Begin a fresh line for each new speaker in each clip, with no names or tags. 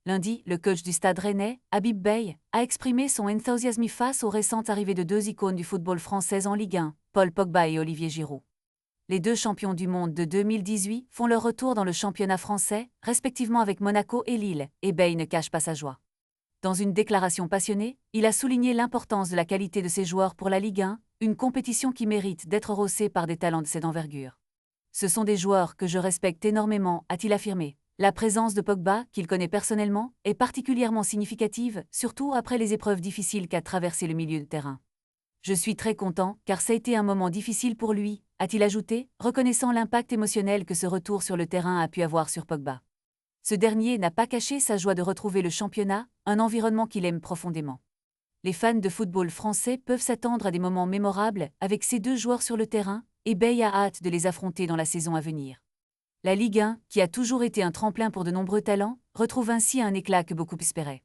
Lundi, le coach du Stade Rennais, Habib Beye, a exprimé son enthousiasme face aux récentes arrivées de deux icônes du football français en Ligue 1, Paul Pogba et Olivier Giroud. Les deux champions du monde de 2018 font leur retour dans le championnat français, respectivement avec Monaco et Lille, et Beye ne cache pas sa joie. Dans une déclaration passionnée, il a souligné l'importance de la qualité de ses joueurs pour la Ligue 1, une compétition qui mérite d'être rehaussée par des talents de cette envergure. Ce sont des joueurs que je respecte énormément, a-t-il affirmé. La présence de Pogba, qu'il connaît personnellement, est particulièrement significative, surtout après les épreuves difficiles qu'a traversé le milieu de terrain. Je suis très content, car ça a été un moment difficile pour lui, a-t-il ajouté, reconnaissant l'impact émotionnel que ce retour sur le terrain a pu avoir sur Pogba. Ce dernier n'a pas caché sa joie de retrouver le championnat, un environnement qu'il aime profondément. Les fans de football français peuvent s'attendre à des moments mémorables avec ces deux joueurs sur le terrain, et Beye a hâte de les affronter dans la saison à venir. La Ligue 1, qui a toujours été un tremplin pour de nombreux talents, retrouve ainsi un éclat que beaucoup espéraient.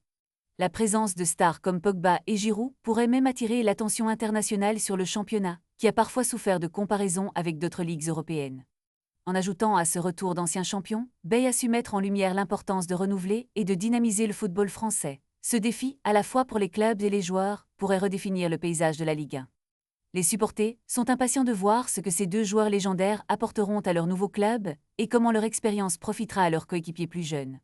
La présence de stars comme Pogba et Giroud pourrait même attirer l'attention internationale sur le championnat, qui a parfois souffert de comparaisons avec d'autres ligues européennes. En ajoutant à ce retour d'anciens champions, Beye a su mettre en lumière l'importance de renouveler et de dynamiser le football français. Ce défi, à la fois pour les clubs et les joueurs, pourrait redéfinir le paysage de la Ligue 1. Les supporters sont impatients de voir ce que ces deux joueurs légendaires apporteront à leur nouveau club et comment leur expérience profitera à leurs coéquipiers plus jeunes.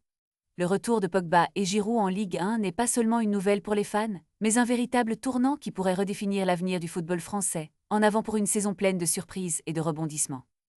Le retour de Pogba et Giroud en Ligue 1 n'est pas seulement une nouvelle pour les fans, mais un véritable tournant qui pourrait redéfinir l'avenir du football français, en avant pour une saison pleine de surprises et de rebondissements.